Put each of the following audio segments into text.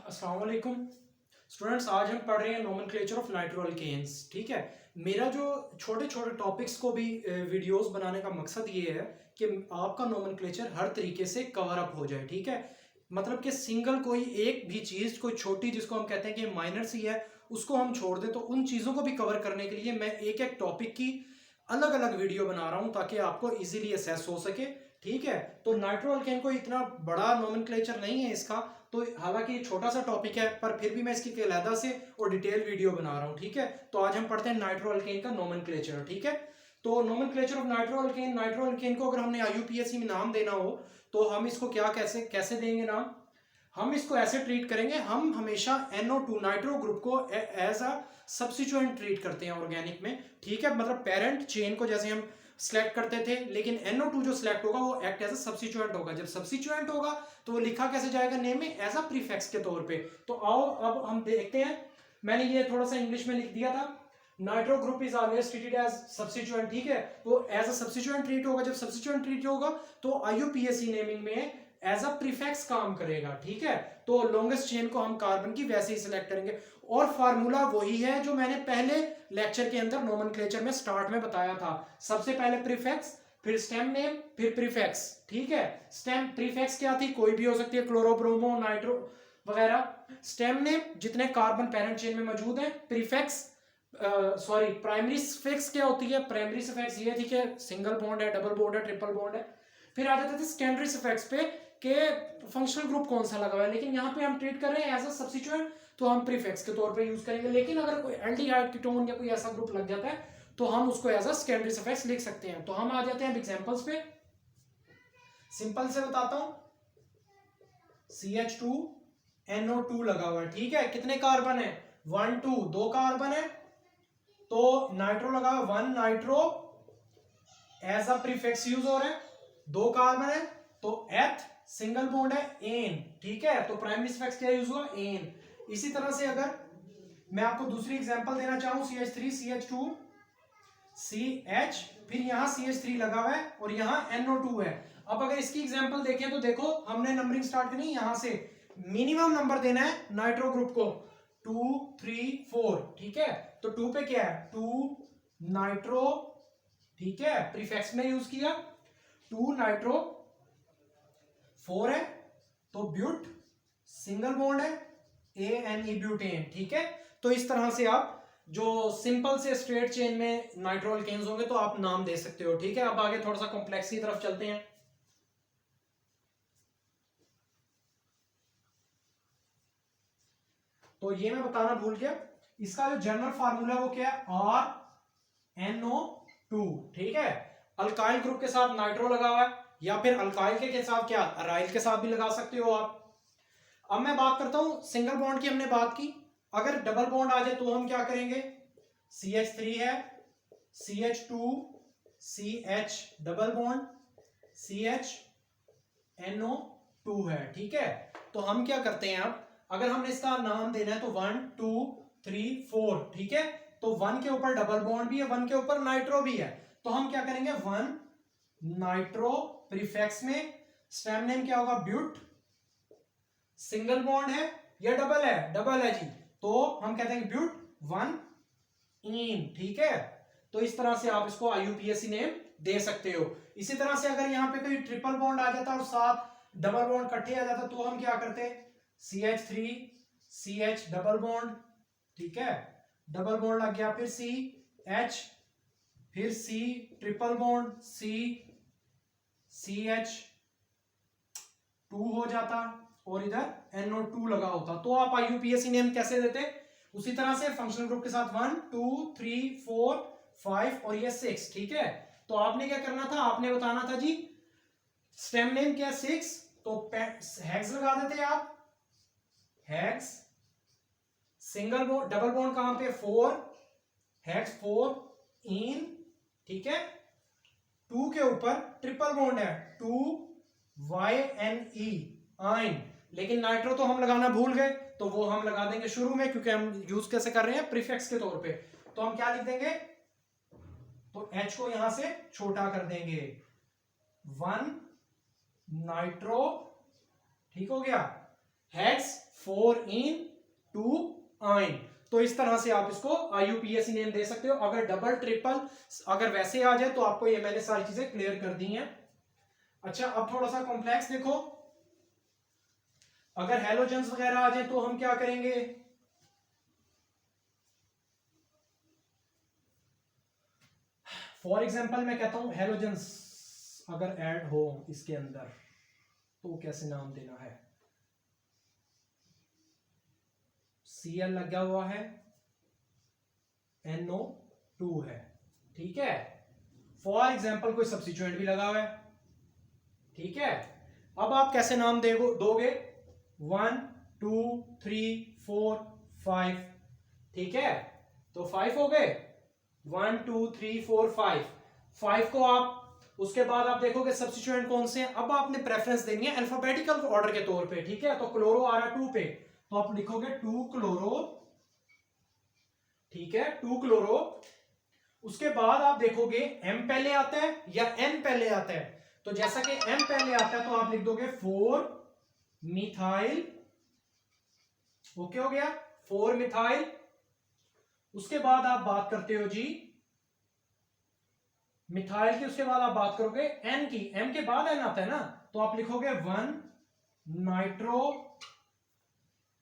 अस्सलाम वालेकुम स्टूडेंट्स। आज हम पढ़ रहे हैं नोमेनक्लेचर ऑफ नाइट्रो अल्केन्स। ठीक है, मेरा जो छोटे छोटे टॉपिक्स को भी वीडियोस बनाने का मकसद ये है कि आपका नोमेनक्लेचर हर तरीके से कवर अप हो जाए। ठीक है, मतलब कि सिंगल कोई एक भी चीज़ कोई छोटी जिसको हम कहते हैं कि माइनर सी है उसको हम छोड़ दें, तो उन चीज़ों को भी कवर करने के लिए मैं एक एक टॉपिक की अलग अलग वीडियो बना रहा हूँ ताकि आपको इजीली असेस हो सके। ठीक है, तो नाइट्रो अल्केन को इतना बड़ा नोमेनक्लेचर नहीं है इसका, तो हालांकि ये छोटा सा टॉपिक है पर फिर भी मैं इसकी अलहदा से और डिटेल वीडियो बना रहा हूँ। ठीक है, तो आज हम पढ़ते हैं नाइट्रो अल्केन का नोमेनक्लेचर। ठीक है, तो नोमेनक्लेचर ऑफ नाइट्रो अल्केन को अगर हमने आईयूपीएसी में नाम देना हो तो हम इसको क्या कैसे कैसे देंगे नाम। हम इसको ऐसे ट्रीट करेंगे, हम हमेशा NO2 नाइट्रो ग्रुप को एज अ सब्स्टिट्यूएंट ट्रीट करते हैं ऑर्गेनिक में। ठीक है, मतलब पेरेंट चेन को जैसे हम सिलेक्ट करते थे, लेकिन NO2 जो सिलेक्ट होगा वो एक्ट एज अ सब्स्टिट्यूएंट होगा। जब सब्स्टिट्यूएंट होगा तो वो लिखा कैसे जाएगा नेम में, एज अ प्रीफिक्स के तौर पे। तो आओ अब हम देखते हैं, मैंने ये थोड़ा सा इंग्लिश में लिख दिया था, nitro group is always treated as substituent. ठीक है, तो एज अ सब्स्टिट्यूएंट ट्रीट होगा। जब सब्स्टिट्यूएंट ट्रीट होगा तो आईयूपीएसी नेमिंग में एज अ प्रीफिक्स काम करेगा। ठीक है, तो लॉन्गेस्ट चेन को हम कार्बन की वैसे ही सिलेक्ट करेंगे और फार्मूला वही है जो मैंने पहले लेक्चर के अंदर नोमेनक्लेचर में स्टार्ट में बताया था। सबसे पहले प्रीफिक्स, फिर स्टेम नेम, फिर प्रीफिक्स। ठीक है, स्टेम प्रीफिक्स क्या थी, कोई भी हो सकती है, क्लोरो, ब्रोमो, नाइट्रो वगैरह। स्टेम नेम जितने कार्बन पेरेंट चेन में मौजूद है। प्रीफिक्स प्राइमरी सफिक्स क्या होती है, प्राइमरी सफिक्स ये थी कि सिंगल बॉन्ड है, डबल बॉन्ड है, ट्रिपल बॉन्ड है। फिर आ जाते थे सेकेंडरी सफिक्स पे के फंक्शनल ग्रुप कौन सा लगा हुआ है, लेकिन यहाँ पे हम ट्रीट कर रहे हैं एज अ सब्स्टिट्यूएंट, तो हम प्रीफिक्स के तौर पे यूज करेंगे। लेकिन अगर कोई एल्डिहाइड कीटोन या कोई ऐसा ग्रुप लग जाता है तो हम उसको एज अ सेकेंडरी सफिक्स लिख सकते हैं। तो हम आ जाते हैं एग्जांपल्स पे, सिंपल से बताता हूं। CH2NO2 लगा हुआ है। ठीक है, कितने कार्बन है, 1 2, दो कार्बन है, तो नाइट्रो लगा हुआ, 1 nitro as a prefix use हो रहा है। दो कार्बन है तो एथ, सिंगल बॉन्ड है, एन। ठीक है, तो प्राइमरी सफिक्स क्या यूज हुआ, एन। इसी तरह से अगर मैं आपको दूसरी एग्जांपल देना चाहूं, CH3 CH2 CH, फिर यहां CH3 लगा हुआ है और यहां NO2 है। अब अगर इसकी एग्जांपल देखें तो देखो हमने नंबरिंग स्टार्ट करनी है यहां से, मिनिमम नंबर देना है नाइट्रो ग्रुप को 2 3 4। ठीक है, तो 2 पे क्या है, 2 नाइट्रो। ठीक है, प्रीफिक्स में यूज किया, 2 नाइट्रो, 4 है तो ब्यूट, सिंगल बॉन्ड है, ANE ब्यूटेन। ठीक है, तो इस तरह से आप जो सिंपल से स्ट्रेट चेन में नाइट्रो अल्केन्स होंगे तो आप नाम दे सकते हो। ठीक है, अब आगे थोड़ा सा कॉम्प्लेक्स की तरफ चलते हैं। तो ये मैं बताना भूल गया, इसका जो जनरल फार्मूला है वो क्या है, RNO2। ठीक है, अल्काइल ग्रुप के साथ नाइट्रो लगा हुआ है, या फिर अल्काइल के साथ क्या, अराइल के साथ भी लगा सकते हो आप। अब मैं बात करता हूं सिंगल बॉन्ड की, हमने बात की। अगर डबल बॉन्ड आ जाए तो हम क्या करेंगे, CH3 है, CH2 CH double bond, CHNO2 है। ठीक है, तो हम क्या करते हैं, अब अगर हमने इसका नाम देना है तो 1 2 3 4। ठीक है, तो 1 के ऊपर डबल बॉन्ड भी है, 1 के ऊपर नाइट्रो भी है, तो हम क्या करेंगे, 1 नाइट्रो, प्रीफिक्स में स्टेम नेम क्या होगा, ब्यूट, सिंगल बॉन्ड है या डबल है, डबल है जी, तो हम कहते हैं ब्यूट 1 इन। ठीक है, तो इस तरह से आप इसको आईयूपीएसी नेम दे सकते हो। इसी तरह से अगर यहां पे कोई ट्रिपल बॉन्ड आ जाता और साथ डबल बॉन्ड इकट्ठे आ जाता तो हम क्या करते, CH3 CH डबल बॉन्ड। ठीक है, डबल बॉन्ड लग गया, फिर CH, फिर C ट्रिपल बॉन्ड, CH2 हो जाता और इधर NO2 लगा होता। तो आप आईयूपीएसी नेम कैसे देते, उसी तरह से फंक्शनल ग्रुप के साथ 1 2 3 4 5 और ये 6। ठीक है, तो आपने क्या करना था, आपने बताना था जी स्टेम नेम क्या, 6, तो हेक्स लगा देते आप, hex, single bond double bond कहां पे, 4, हेक्स 4 इन। ठीक है, 2 के ऊपर ट्रिपल बॉन्ड है, 2 YNE आइन, लेकिन नाइट्रो तो हम लगाना भूल गए तो वो हम लगा देंगे शुरू में, क्योंकि हम यूज कैसे कर रहे हैं, प्रीफिक्स के तौर पे। तो हम क्या लिख देंगे, तो H को यहां से छोटा कर देंगे, 1 नाइट्रो। ठीक हो गया, हेक्स 4 इन 2 आइन। तो इस तरह से आप इसको IUPAC नेम दे सकते हो। अगर डबल ट्रिपल अगर वैसे आ जाए तो आपको ये मैंने सारी चीजें क्लियर कर दी हैं। अच्छा, अब थोड़ा सा कॉम्प्लेक्स देखो। अगर हेलोजेंस वगैरह आ जाए तो हम क्या करेंगे? फॉर एग्जाम्पल मैं कहता हूं हेलोजेंस अगर ऐड हो इसके अंदर तो कैसे नाम देना है? Cl लगा हुआ है, NO2 है, ठीक है। फॉर एग्जाम्पल कोई सब्स्टिट्यूएंट भी लगा हुआ है, ठीक है। अब आप कैसे नाम दोगे? 1 2 3 4 5, ठीक है। तो 5 हो गए, 1 2 3 4 5। 5 को आप उसके बाद आप देखोगे सब्स्टिट्यूएंट कौन से हैं। अब आपने प्रेफरेंस देनी है अल्फाबेटिकल ऑर्डर के तौर पे, ठीक है। तो क्लोरो आ रहा है 2 पे, तो आप लिखोगे 2 क्लोरो, ठीक है, 2 क्लोरो। उसके बाद आप देखोगे M पहले आता है या N पहले आता है। तो जैसा कि M पहले आता है तो आप लिख दोगे 4 मिथाइल, ओके हो गया, 4 मिथाइल। उसके बाद आप बात करते हो जी मिथाइल की, उसके बाद आप बात करोगे N की, M के बाद N आता है ना, तो आप लिखोगे 1 नाइट्रो।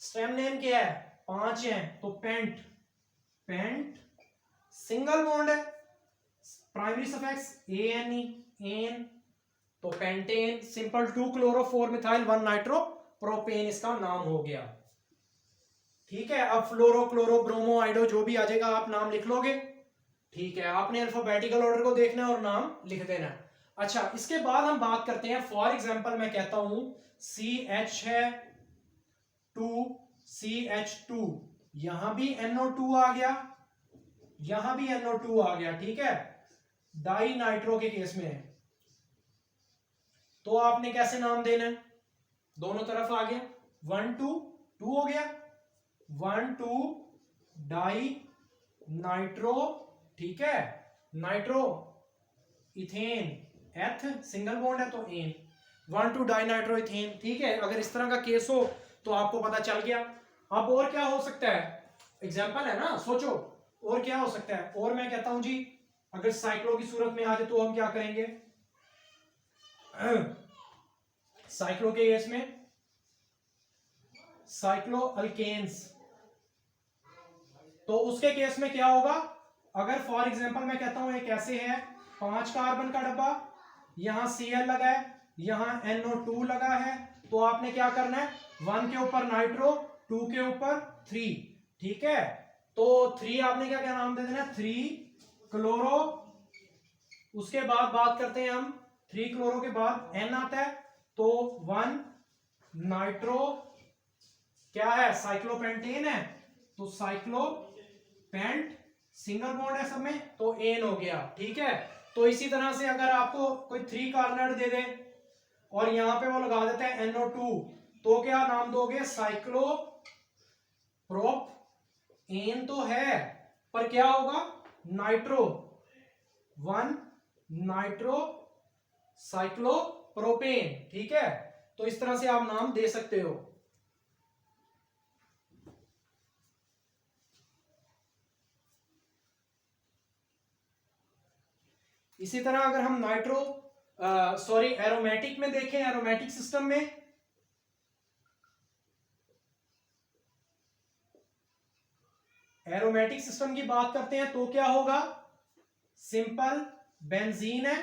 स्टेम नेम क्या है? 5 है, तो पेंट, पेंट सिंगल बॉन्ड है, प्राइमरी सफिक्स ANE, एन, तो pentane. Simple 2 chloro 4 methyl 1 nitro propane इसका नाम हो गया, ठीक है। अब फ्लोरो क्लोरो ब्रोमो आइडो जो भी आ जाएगा आप नाम लिख लोगे, ठीक है। आपने अल्फाबेटिकल ऑर्डर को देखना है और नाम लिख देना है। अच्छा, इसके बाद हम बात करते हैं, फॉर एग्जांपल मैं कहता हूं CH है 2 CH2, यहां भी NO2 आ गया, यहां भी NO2 आ गया, ठीक है। डाई नाइट्रो के केस में तो आपने कैसे नाम देना है? दोनों तरफ आ गया, 1 2 2 हो गया, 1 2 डाई नाइट्रो, ठीक है। नाइट्रो इथेन, एथ सिंगल बॉन्ड है तो एन, 1 2 डाई नाइट्रो इथेन, ठीक है। अगर इस तरह का केस हो तो आपको पता चल गया। अब और क्या हो सकता है? एग्जाम्पल है ना, सोचो और क्या हो सकता है। और मैं कहता हूं जी अगर साइक्लो की सूरत में आ जाए तो हम क्या करेंगे? साइक्लो के केस में साइक्लो अल्केन्स, तो उसके केस में क्या होगा? अगर फॉर एग्जांपल मैं कहता हूं एक ऐसे है 5 कार्बन का डब्बा, यहां Cl लगा है, यहां NO2 लगा है, तो आपने क्या करना है? 1 के ऊपर नाइट्रो, 2 के ऊपर 3, ठीक है। तो 3 आपने क्या क्या नाम दे देना? 3 क्लोरो। उसके बाद बात करते हैं हम 3 क्लोरो के बाद N आता है, तो 1 नाइट्रो, क्या है? साइक्लोपेंटेन है, तो साइक्लोपेंट सिंगल बॉन्ड है सब में, तो एन हो गया, ठीक है। तो इसी तरह से अगर आपको कोई 3 कार्बोनेट दे दे और यहां पे वो लगा देता है NO2, तो क्या नाम दोगे? साइक्लो प्रोप एन तो है, पर क्या होगा? नाइट्रो, 1 नाइट्रो साइक्लो प्रोपेन, ठीक है। तो इस तरह से आप नाम दे सकते हो। इसी तरह अगर हम नाइट्रो सॉरी एरोमेटिक में देखें, एरोमेटिक सिस्टम में एरोमेटिक सिस्टम की बात करते हैं तो क्या होगा? सिंपल बेंजीन है,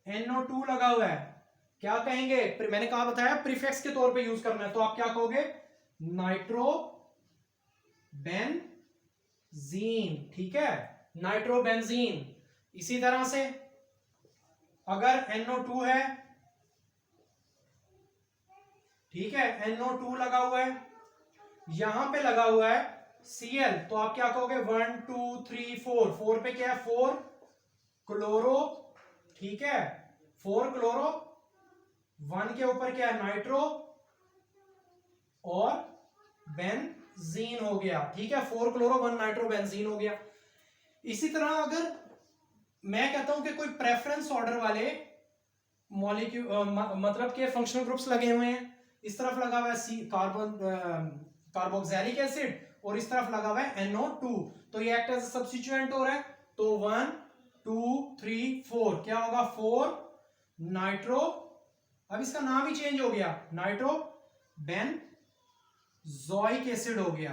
NO2 लगा हुआ है, क्या कहेंगे? मैंने कहा बताया प्रीफिक्स के तौर पे यूज करना है, तो आप क्या कहोगे? नाइट्रो बेंजीन, ठीक है, नाइट्रो बेंजीन। इसी तरह से अगर NO2 है, ठीक है, NO2 लगा हुआ है, यहां पे लगा हुआ है Cl, तो आप क्या कहोगे? 1 2 3 4, 4 पे क्या है? 4 क्लोरो, ठीक है, 4 क्लोरो, 1 के ऊपर क्या है? नाइट्रो और बेंजीन हो गया, ठीक है। 4 क्लोरो 1 नाइट्रो बेंजीन हो गया। इसी तरह अगर मैं कहता हूं कि कोई प्रेफरेंस ऑर्डर वाले मॉलिक्यूल मतलब के फंक्शनल ग्रुप्स लगे हुए हैं, इस तरफ लगा हुआ है सी कार्बोक्सिलिक एसिड, और इस तरफ लगा हुआ है NO2, तो ये एक्ट एज सब्स्टिट्यूएंट हो रहा है। तो 1 2 3 4 क्या होगा, 4 नाइट्रो, अब इसका नाम ही चेंज हो गया, नाइट्रो बेंजोइक एसिड हो गया।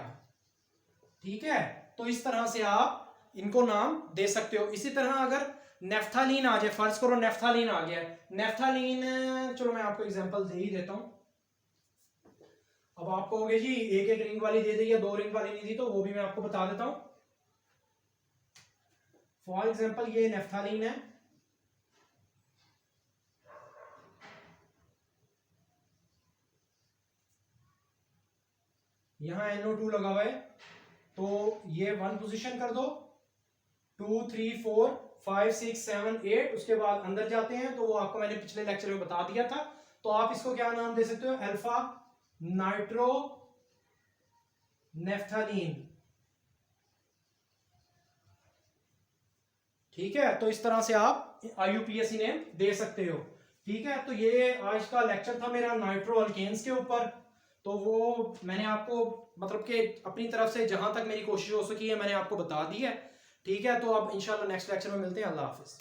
ठीक है, तो इस तरह से आप इनको नाम दे सकते हो। इसी तरह अगर नेफ्थालीन आ जाए, फर्ज करो नेफ्थालीन आ गया, नेफ्थालीन, चलो मैं आपको एग्जांपल दे ही देता हूं। अब आप कहोगे जी एक एक रिंग वाली दे दी या 2 रिंग वाली नहीं दी, तो वो भी मैं आपको बता देता हूं। फॉर एग्जांपल ये नेफ्थालीन है, यहां NO2 लगा हुआ है, तो ये 1 पोजीशन कर दो, 2 3 4 5 6 7 8, उसके बाद अंदर जाते हैं तो वो आपको मैंने पिछले लेक्चर में बता दिया था। तो आप इसको क्या नाम दे सकते हो, अल्फा नाइट्रो नेफ्थालीन। ठीक है, तो इस तरह से आप IUPAC नेम दे सकते हो। ठीक है, तो ये आज का लेक्चर था मेरा नाइट्रो अल्केन्स के ऊपर। तो वो मैंने आपको मतलब कि अपनी तरफ से जहां तक मेरी कोशिश हो सकी है मैंने आपको बता दी है। ठीक है, तो अब इंशाल्लाह नेक्स्ट लेक्चर में मिलते हैं। अल्लाह हाफिज।